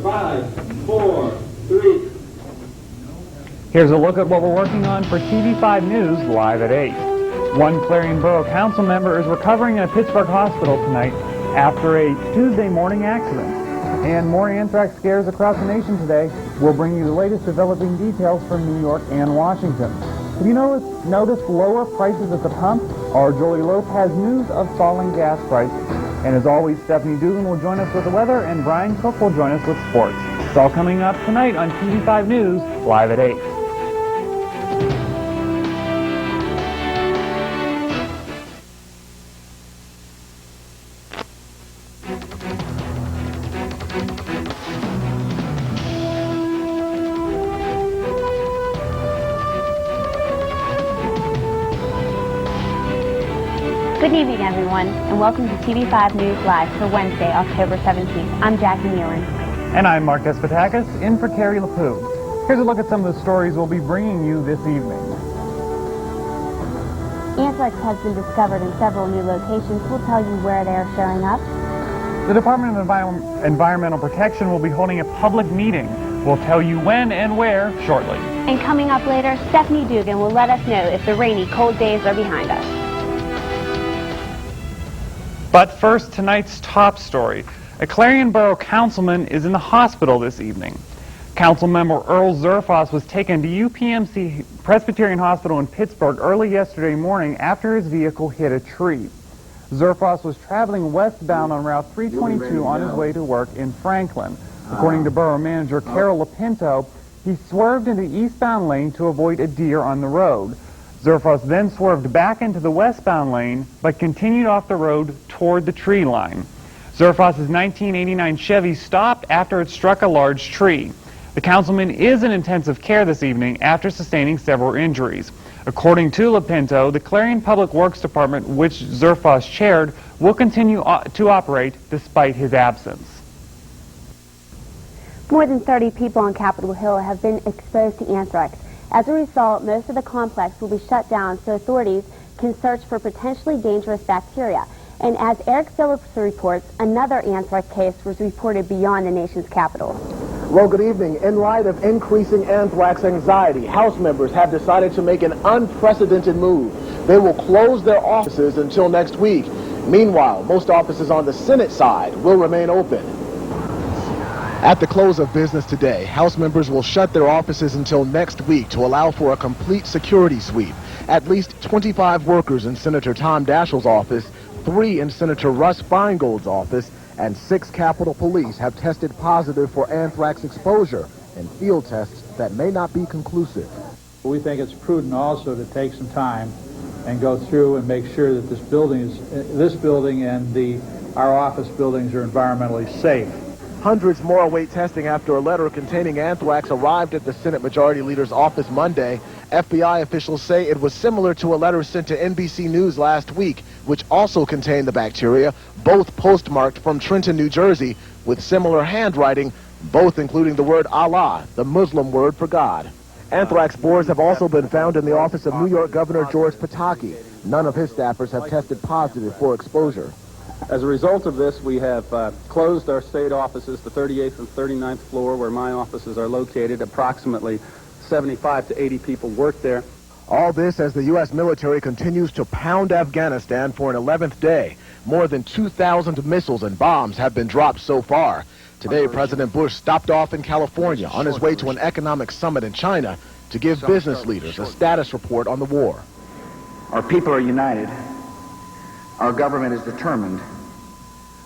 5, 4, 3. Here's a look at what we're working on for TV5 News live at 8. One Clarion Borough Council member is recovering in a Pittsburgh hospital tonight after a Tuesday morning accident. And more anthrax scares across the nation today. We'll bring you the latest developing details from New York and Washington. Have you noticed lower prices at the pump? Our Jolie Lope has news of falling gas prices. And as always, Stephanie Dugan will join us with the weather, and Brian Cook will join us with sports. It's all coming up tonight on TV5 News, live at 8. Good evening, everyone, and welcome to TV5 News Live for Wednesday, October 17th. I'm Jackie Nealon. And I'm Mark Despotakis, in for Carrie LaPoo. Here's a look at some of the stories we'll be bringing you this evening. Anthrax has been discovered in several new locations. We'll tell you where they are showing up. The Department of Environmental Protection will be holding a public meeting. We'll tell you when and where shortly. And coming up later, Stephanie Dugan will let us know if the rainy, cold days are behind us. But first, tonight's top story. A Clarion Borough councilman is in the hospital this evening. Councilmember Earl Zerfoss was taken to UPMC Presbyterian Hospital in Pittsburgh early yesterday morning after his vehicle hit a tree. Zerfoss was traveling westbound on Route 322 on his way to work in Franklin. According to Borough Manager Carol Lapinto, he swerved into the eastbound lane to avoid a deer on the road. Zerfoss then swerved back into the westbound lane, but continued off the road toward the tree line. Zerfoss's 1989 Chevy stopped after it struck a large tree. The councilman is in intensive care this evening after sustaining several injuries. According to Lapinto, the Clarion Public Works Department, which Zerfoss chaired, will continue to operate despite his absence. More than 30 people on Capitol Hill have been exposed to anthrax. As a result, most of the complex will be shut down so authorities can search for potentially dangerous bacteria. And as Eric Phillips reports, another anthrax case was reported beyond the nation's capital. Well, good evening. In light of increasing anthrax anxiety, House members have decided to make an unprecedented move. They will close their offices until next week. Meanwhile, most offices on the Senate side will remain open. At the close of business today, House members will shut their offices until next week to allow for a complete security sweep. At least 25 workers in Senator Tom Daschle's office, 3 in Senator Russ Feingold's office, and 6 Capitol Police have tested positive for anthrax exposure in field tests that may not be conclusive. We think it's prudent also to take some time and go through and make sure that this building and our office buildings are environmentally safe. Hundreds more await testing after a letter containing anthrax arrived at the Senate Majority Leader's office Monday. FBI officials say it was similar to a letter sent to NBC News last week, which also contained the bacteria, both postmarked from Trenton, New Jersey, with similar handwriting, both including the word Allah, the Muslim word for God. Anthrax spores have also been found in the office of New York Governor George Pataki. None of his staffers have tested positive for exposure. As a result of this, we have closed our state offices, the 38th and 39th floor, where my offices are located. Approximately 75 to 80 people work there. All this as the U.S. military continues to pound Afghanistan for an 11th day. More than 2,000 missiles and bombs have been dropped so far. Today, President Bush stopped off in California on his way to an economic summit in China to give business leaders a status report on the war. Our people are united. Our government is determined.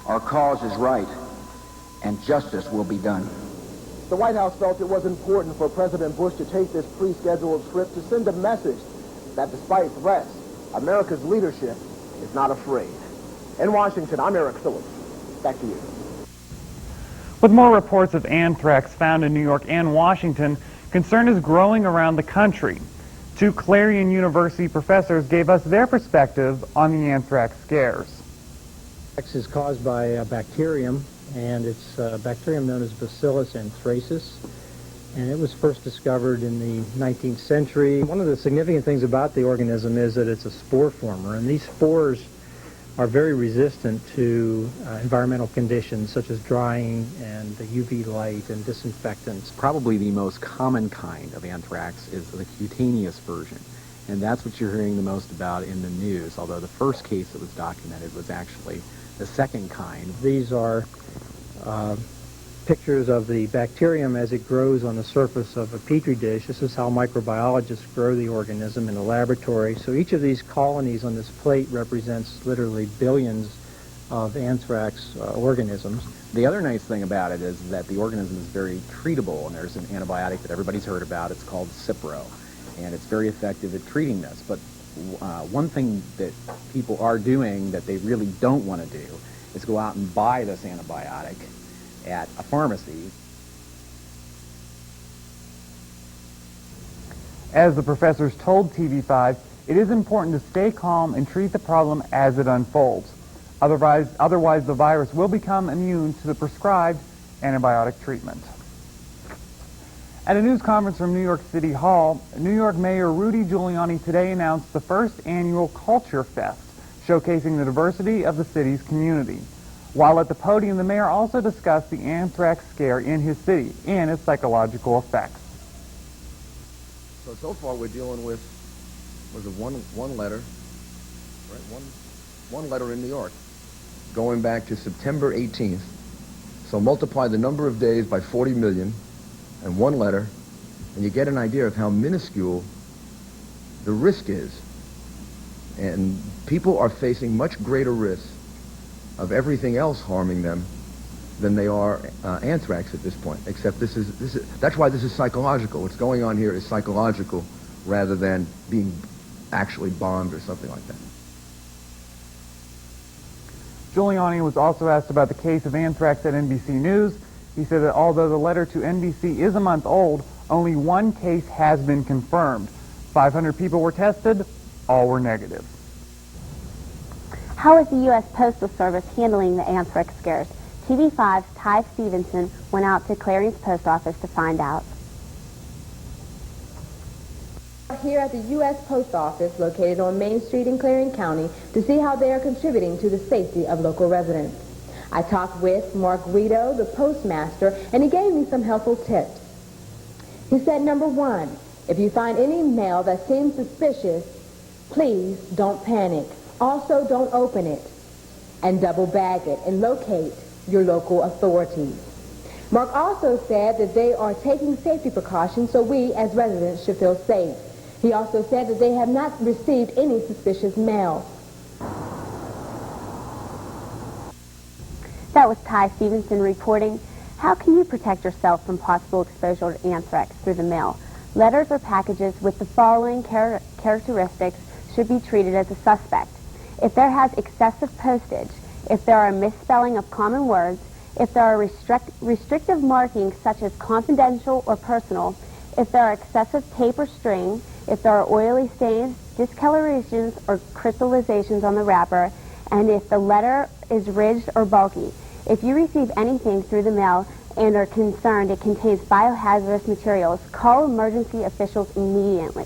Our cause is right, and justice will be done. The White House felt it was important for President Bush to take this pre-scheduled trip to send a message that despite threats, America's leadership is not afraid. In Washington, I'm Eric Phillips. Back to you. With more reports of anthrax found in New York and Washington, concern is growing around the country. 2 Clarion University professors gave us their perspective on the anthrax scares. Anthrax is caused by a bacterium, and it's a bacterium known as Bacillus anthracis, and it was first discovered in the 19th century. One of the significant things about the organism is that it's a spore former, and these spores are very resistant to environmental conditions such as drying and the UV light and disinfectants. Probably the most common kind of anthrax is the cutaneous version, and that's what you're hearing the most about in the news, although the first case that was documented was actually the second kind. These are pictures of the bacterium as it grows on the surface of a petri dish. This is how microbiologists grow the organism in a laboratory. So each of these colonies on this plate represents literally billions of anthrax organisms. The other nice thing about it is that the organism is very treatable, and there's an antibiotic that everybody's heard about. It's called Cipro, and it's very effective at treating this. But one thing that people are doing that they really don't want to do is go out and buy this antibiotic at a pharmacy. As the professors told TV5, it is important to stay calm and treat the problem as it unfolds. Otherwise the virus will become immune to the prescribed antibiotic treatment. At a news conference from New York City Hall, New York Mayor Rudy Giuliani today announced the first annual Culture Fest, showcasing the diversity of the city's community. While at the podium, the mayor also discussed the anthrax scare in his city and its psychological effects. So far we're dealing with, was it one letter, right? One letter in New York, going back to September 18th. So multiply the number of days by 40 million and one letter, and you get an idea of how minuscule the risk is. And people are facing much greater risk of everything else harming them than they are anthrax at this point, except that's why this is psychological. What's going on here is psychological rather than being actually bombed or something like that. Giuliani was also asked about the case of anthrax at NBC News. He said that although the letter to NBC is a month old, only one case has been confirmed. 500 people were tested, all were negative. How is the U.S. Postal Service handling the anthrax scares? TV5's Ty Stevenson went out to Clarion's post office to find out. Here at the U.S. Post Office, located on Main Street in Clarion County, to see how they are contributing to the safety of local residents. I talked with Mark Guido, the postmaster, and he gave me some helpful tips. He said, number one, if you find any mail that seems suspicious, please don't panic. Also, don't open it, and double bag it and locate your local authorities. Mark also said that they are taking safety precautions so we as residents should feel safe. He also said that they have not received any suspicious mail. That was Ty Stevenson reporting. How can you protect yourself from possible exposure to anthrax through the mail? Letters or packages with the following characteristics should be treated as a suspect. If there has excessive postage, if there are misspelling of common words, if there are restrictive markings such as confidential or personal, if there are excessive tape or string, if there are oily stains, discolorations, or crystallizations on the wrapper, and if the letter is ridged or bulky. If you receive anything through the mail and are concerned it contains biohazardous materials, call emergency officials immediately.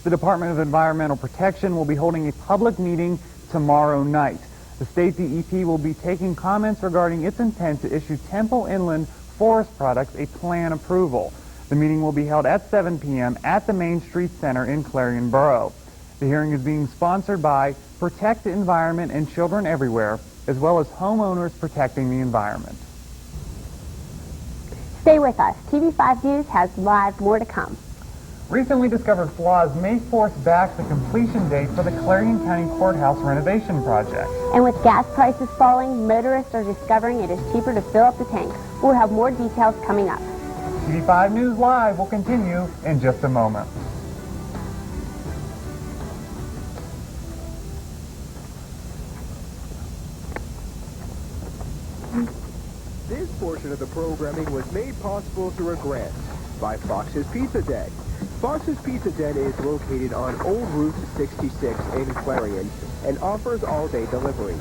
The Department of Environmental Protection will be holding a public meeting tomorrow night. The state DEP will be taking comments regarding its intent to issue Temple Inland Forest Products a plan approval. The meeting will be held at 7 p.m. at the Main Street Center in Clarion Borough. The hearing is being sponsored by Protect the Environment and Children Everywhere, as well as homeowners protecting the environment. Stay with us. TV5 News has live more to come. Recently discovered flaws may force back the completion date for the Clarion County Courthouse renovation project. And with gas prices falling, motorists are discovering it is cheaper to fill up the tank. We'll have more details coming up. TV5 News Live will continue in just a moment. This portion of the programming was made possible through a grant by Fox's Pizza Den. Fox's Pizza Den is located on Old Route 66 in Clarion and offers all-day delivery.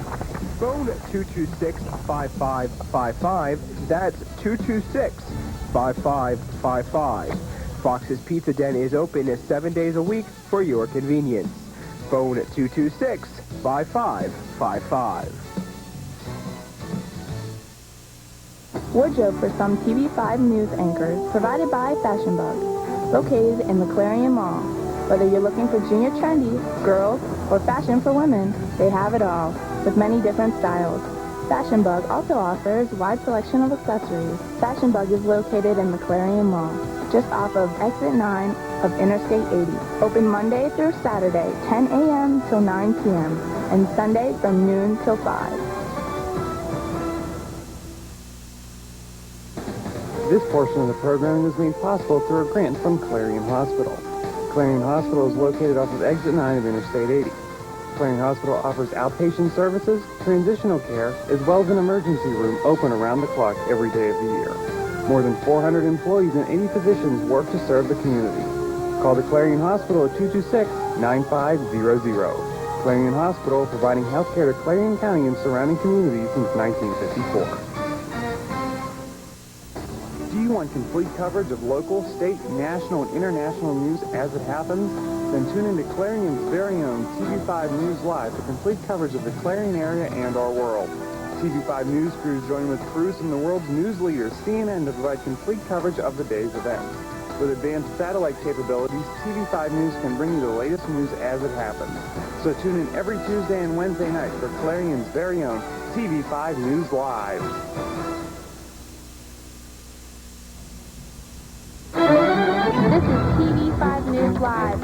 Phone 226-5555. That's 226-5555. Fox's Pizza Den is open 7 days a week for your convenience. Phone 226-5555. by 555. Wardrobe for some TV5 news anchors, provided by Fashion Bug, located in the Clarion Mall. Whether you're looking for junior trendy, girls, or fashion for women, they have it all, with many different styles. Fashion Bug also offers a wide selection of accessories. Fashion Bug is located in the Clarion Mall, just off of Exit 9 of Interstate 80. Open Monday through Saturday, 10 a.m. till 9 p.m., and Sunday from noon till 5. This portion of the programming was made possible through a grant from Clarion Hospital. Clarion Hospital is located off of Exit 9 of Interstate 80. Clarion Hospital offers outpatient services, transitional care, as well as an emergency room open around the clock every day of the year. More than 400 employees and 80 physicians work to serve the community. Call the Clarion Hospital at 226-9500. Clarion Hospital, providing health care to Clarion County and surrounding communities since 1954. Do you want complete coverage of local, state, national, and international news as it happens? Then tune into Clarion's very own TV5 News Live for complete coverage of the Clarion area and our world. TV5 News crews join with crews from the world's news leaders, CNN, to provide complete coverage of the day's events. With advanced satellite capabilities, TV5 News can bring you the latest news as it happens. So tune in every Tuesday and Wednesday night for Clarion's very own TV5 News Live. This is TV5 News Live.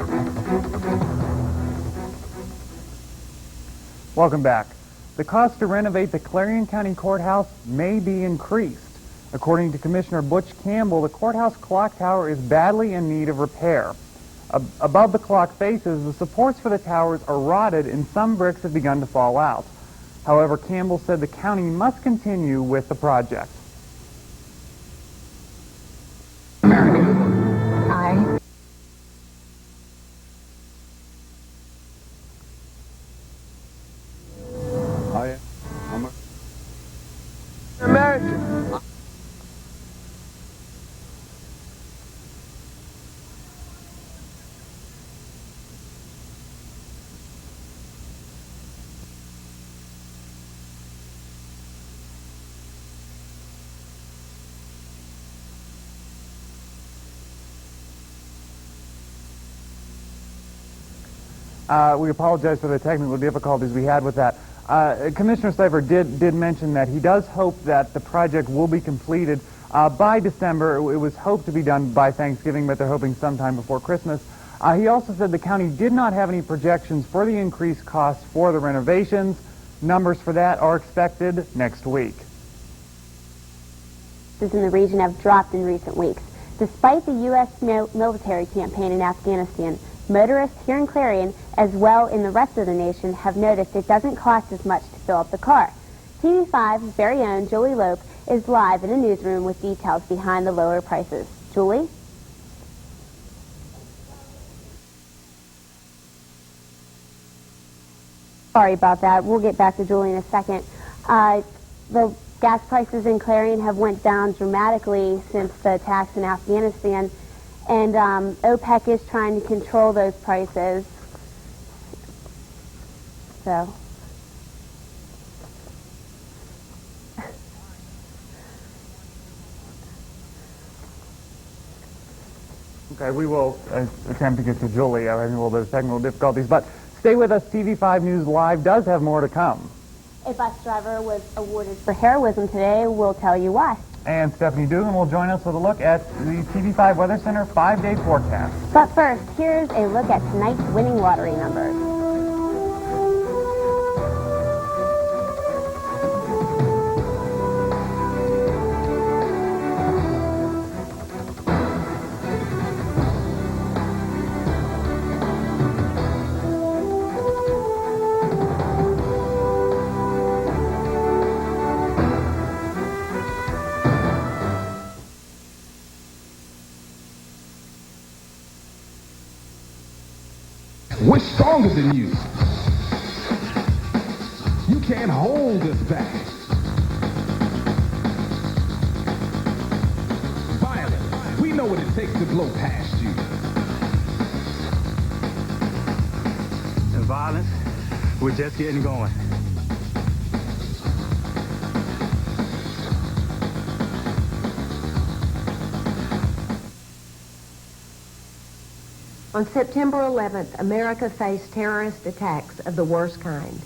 Welcome back. The cost to renovate the Clarion County Courthouse may be increased. According to Commissioner Butch Campbell, the courthouse clock tower is badly in need of repair. Above the clock faces, the supports for the towers are rotted and some bricks have begun to fall out. However, Campbell said the county must continue with the project. I. I'm American. We apologize for the technical difficulties we had with that. Commissioner Cipher did mention that he does hope that the project will be completed by December. It was hoped to be done by Thanksgiving, but they're hoping sometime before Christmas. He also said the county did not have any projections for the increased costs for the renovations. Numbers for that are expected next week. In the region have dropped in recent weeks. Despite the U.S. military campaign in Afghanistan, motorists here in Clarion, as well in the rest of the nation, have noticed it doesn't cost as much to fill up the car. TV5's very own Julie Lope is live in a newsroom with details behind the lower prices. Julie? Sorry about that. We'll get back to Julie in a second. The gas prices in Clarion have went down dramatically since the attacks in Afghanistan. And OPEC is trying to control those prices. So. Okay, we will attempt to get to Julie. I'm having a little bit of technical difficulties, but stay with us. TV5 News Live does have more to come. A bus driver was awarded for heroism today. We'll tell you why. And Stephanie Dugan will join us with a look at the TV5 Weather Center 5-day forecast. But first, here's a look at tonight's winning lottery numbers. We're stronger than you. You can't hold us back. Violence, we know what it takes to blow past you. And violence, We're just getting going. On September 11th, America faced terrorist attacks of the worst kind.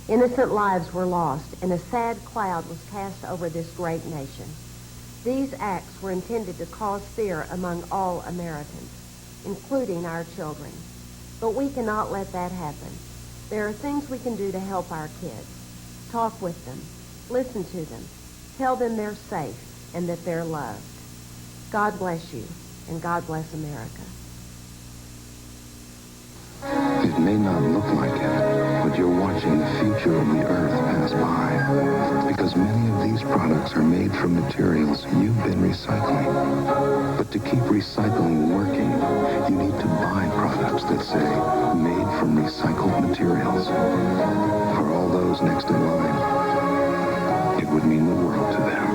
Innocent lives were lost, and a sad cloud was cast over this great nation. These acts were intended to cause fear among all Americans, including our children. But we cannot let that happen. There are things we can do to help our kids. Talk with them, listen to them, tell them they're safe and that they're loved. God bless you, and God bless America. It may not look like it, but you're watching the future of the Earth pass by. Because many of these products are made from materials you've been recycling. But to keep recycling working, you need to buy products that say, made from recycled materials. For all those next in line, it would mean the world to them.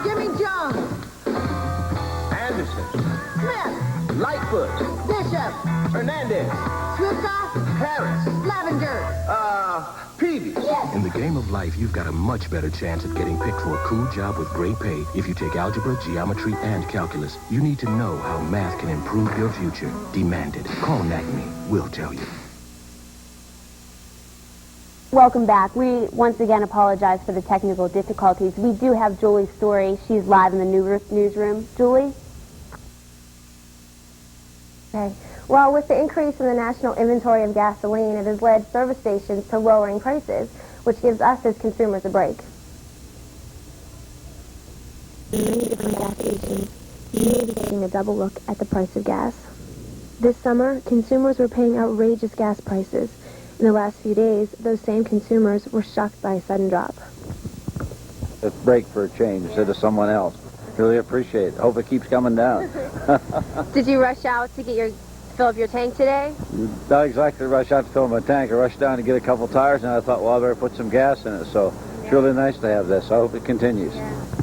Jimmy Jones. Anderson. Smith. Lightfoot. Bishop. Hernandez. Swifka. Harris. Lavender. Peavy. Yes. In the game of life, you've got a much better chance at getting picked for a cool job with great pay if you take algebra, geometry, and calculus. You need to know how math can improve your future. Demand it. Call Acme. We'll tell you. Welcome back. We once again apologize for the technical difficulties. We do have Julie's story. She's live in the newsroom. Julie? Okay. Well, with the increase in the national inventory of gasoline, it has led service stations to lowering prices, which gives us as consumers a break. In many different gas stations, you may be taking a double look at the price of gas. This summer, consumers were paying outrageous gas prices. In the last few days, those same consumers were shocked by a sudden drop. A break for a change instead of someone else. Really appreciate it. Hope it keeps coming down. Did you rush out to fill up your tank today? Not exactly rush out to fill my tank. I rushed down to get a couple tires, and I thought, well, I better put some gas in it. So it's really nice to have this. I hope it continues.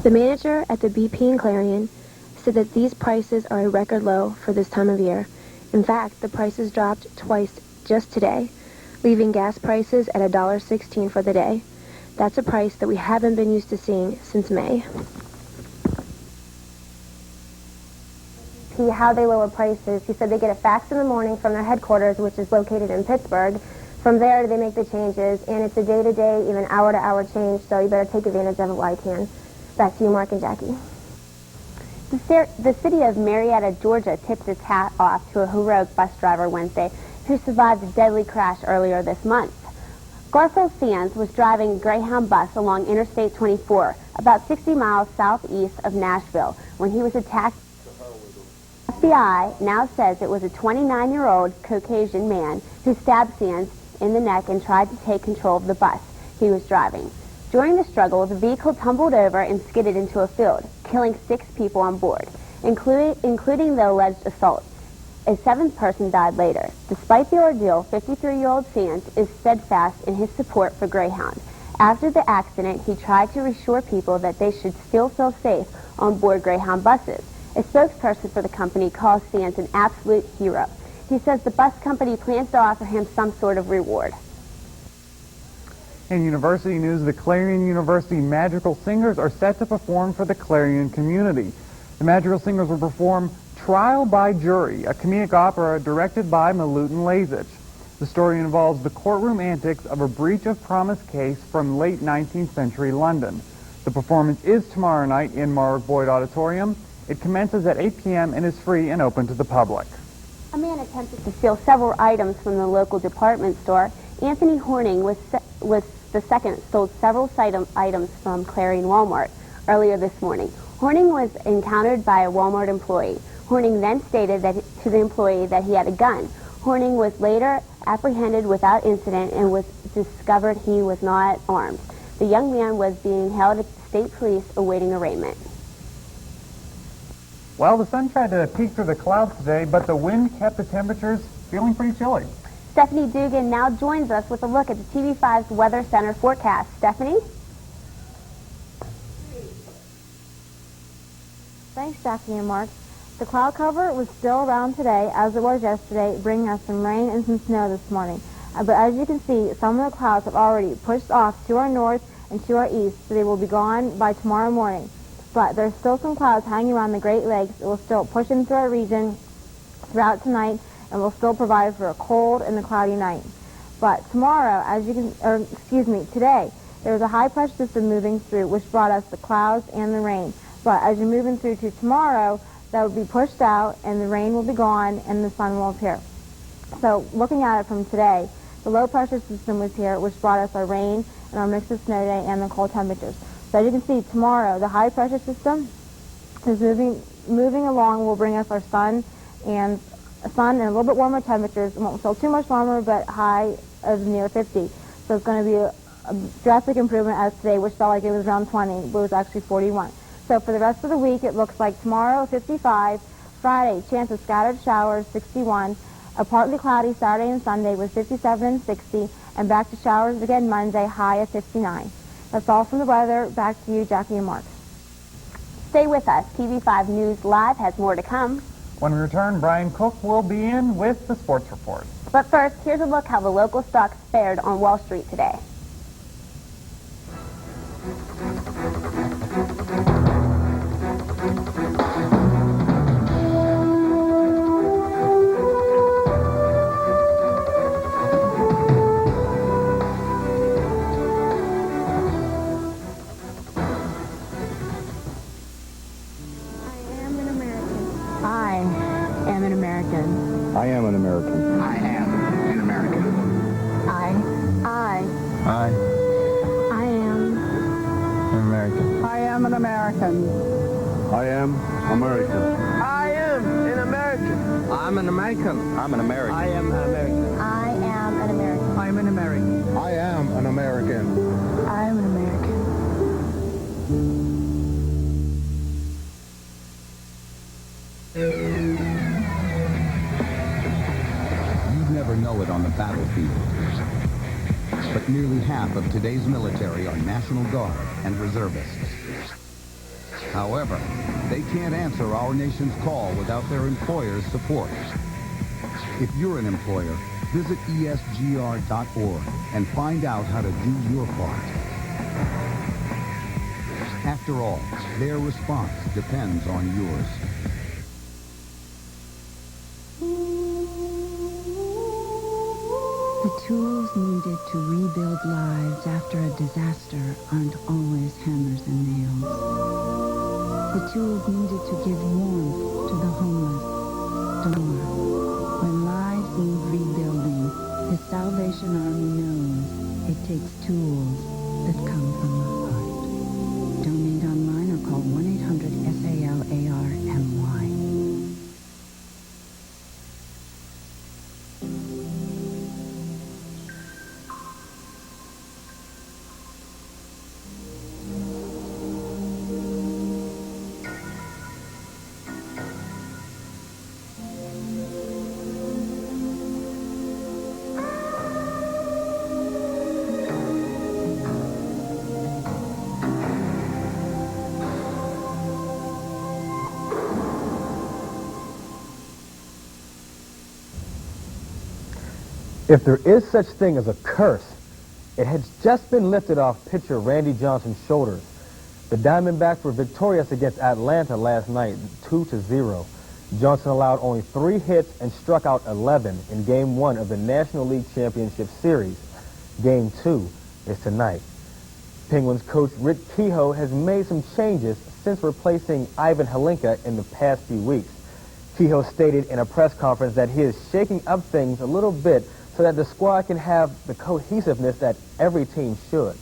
The manager at the BP in Clarion said that these prices are a record low for this time of year. In fact, the prices dropped twice just today, leaving gas prices at $1.16 for the day. That's a price that we haven't been used to seeing since May. See how they lower prices. He said they get a fax in the morning from their headquarters, which is located in Pittsburgh. From there, they make the changes, and it's a day-to-day, even hour-to-hour change, so you better take advantage of it while you can. Back to you, Mark and Jackie. The city of Marietta, Georgia, tipped its hat off to a heroic bus driver Wednesday who survived a deadly crash earlier this month. Garfield Sands was driving a Greyhound bus along Interstate 24, about 60 miles southeast of Nashville, when he was attacked. The FBI now says it was a 29-year-old Caucasian man who stabbed Sands in the neck and tried to take control of the bus he was driving. During the struggle, the vehicle tumbled over and skidded into a field, killing 6 people on board, including the alleged assault. A 7th person died later. Despite the ordeal, 53-year-old Sands is steadfast in his support for Greyhound. After the accident, he tried to reassure people that they should still feel safe on board Greyhound buses. A spokesperson for the company calls Sands an absolute hero. He says the bus company plans to offer him some sort of reward. In university news, the Clarion University Magical Singers are set to perform for the Clarion community. The Magical Singers will perform Trial by Jury, a comedic opera directed by Milutin Lazic. The story involves the courtroom antics of a breach of promise case from late 19th century London. The performance is tomorrow night in Mark Boyd Auditorium. It commences at 8 p.m. and is free and open to the public. A man attempted to steal several items from the local department store. Anthony Horning was the second stole several items from Clarion Walmart earlier this morning. Horning was encountered by a Walmart employee. Horning then stated to the employee that he had a gun. Horning was later apprehended without incident and was discovered he was not armed. The young man was being held at the state police awaiting arraignment. Well, the sun tried to peek through the clouds today, but the wind kept the temperatures feeling pretty chilly. Stephanie Dugan now joins us with a look at the TV5's Weather Center forecast. Stephanie? Thanks, Jackie and Mark. The cloud cover was still around today, as it was yesterday, bringing us some rain and some snow this morning. But as you can see, some of the clouds have already pushed off to our north and to our east, so they will be gone by tomorrow morning. But there's still some clouds hanging around the Great Lakes. It will still push into our region throughout tonight and will still provide for a cold and a cloudy night. But tomorrow, today, there was a high pressure system moving through, which brought us the clouds and the rain. But as you're moving through to tomorrow, that will be pushed out and the rain will be gone and the sun will appear. So looking at it from today, the low pressure system was here, which brought us our rain and our mix of snow today and the cold temperatures. So as you can see, tomorrow the high pressure system is moving along, will bring us our sun and a little bit warmer temperatures. It won't feel too much warmer, but high of near 50. So it's going to be a drastic improvement as today, which felt like it was around 20, but it was actually 41. So for the rest of the week, it looks like tomorrow 55, Friday chance of scattered showers 61, a partly cloudy Saturday and Sunday with 57 and 60, and back to showers again Monday, high of 59. That's all from the weather. Back to you, Jackie and Mark. Stay with us. TV5 News Live has more to come. When we return, Brian Cook will be in with the sports report. But first, here's a look how the local stocks fared on Wall Street today. I am an American. I am an American. I am An American. I am an American. I am American. I am an American. I'm an American. I'm an American. I am an American. I am an American. I'm an American. I am an American. I'm an American. You'd never know it on the battlefield, but nearly half of today's military are National Guard and reservists. However, they can't answer our nation's call without their employer's support. If you're an employer, visit esgr.org and find out how to do your part. After all, their response depends on yours. The tools needed to rebuild lives after a disaster aren't always hammers and nails. The tools needed to give warmth to the homeless don't work. When lives need rebuilding, the Salvation Army knows it takes tools that come from the heart. Donate online or call 1-800-SALARMY. If there is such thing as a curse, it had just been lifted off pitcher Randy Johnson's shoulders. The Diamondbacks were victorious against Atlanta last night, 2-0. Johnson allowed only 3 hits and struck out 11 in Game 1 of the National League Championship Series. Game 2 is tonight. Penguins coach Rick Kehoe has made some changes since replacing Ivan Hlinka in the past few weeks. Kehoe stated in a press conference that he is shaking up things a little bit so that the squad can have the cohesiveness that every team should.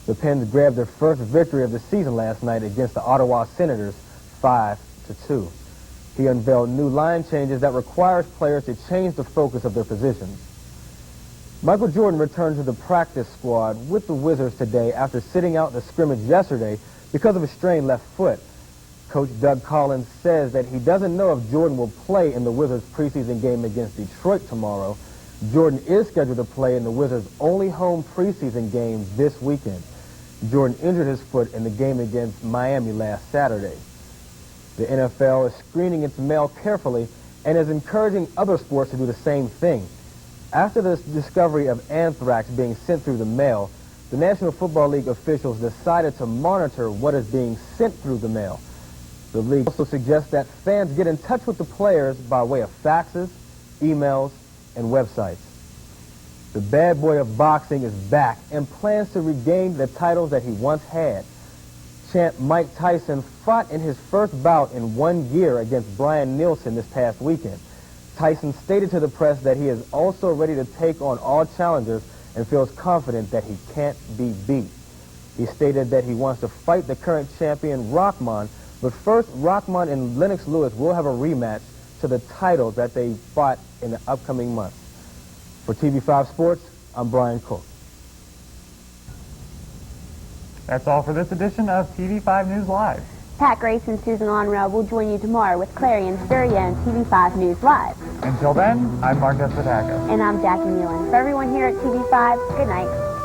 The Pens grabbed their first victory of the season last night against the Ottawa Senators, 5-2. He unveiled new line changes that requires players to change the focus of their positions. Michael Jordan returned to the practice squad with the Wizards today after sitting out the scrimmage yesterday because of a strained left foot. Coach Doug Collins says that he doesn't know if Jordan will play in the Wizards' preseason game against Detroit tomorrow. Jordan is scheduled to play in the Wizards' only home preseason game this weekend. Jordan injured his foot in the game against Miami last Saturday. The NFL is screening its mail carefully and is encouraging other sports to do the same thing. After the discovery of anthrax being sent through the mail, the National Football League officials decided to monitor what is being sent through the mail. The league also suggests that fans get in touch with the players by way of faxes, emails, and websites. The bad boy of boxing is back and plans to regain the titles that he once had. Champ Mike Tyson fought in his first bout in 1 year against Brian Nielsen this past weekend. Tyson stated to the press that he is also ready to take on all challengers and feels confident that he can't be beat. He stated that he wants to fight the current champion Rahman, but first Rahman and Lennox Lewis will have a rematch to the title that they fought in the upcoming months. For TV5 Sports, I'm Brian Cook. That's all for this edition of TV5 News Live. Pat Grace and Susan Lonrow will join you tomorrow with Clarion's very own TV5 News Live. Until then, I'm Mark Despotakis. And I'm Jackie Nealon. For everyone here at TV5, good night.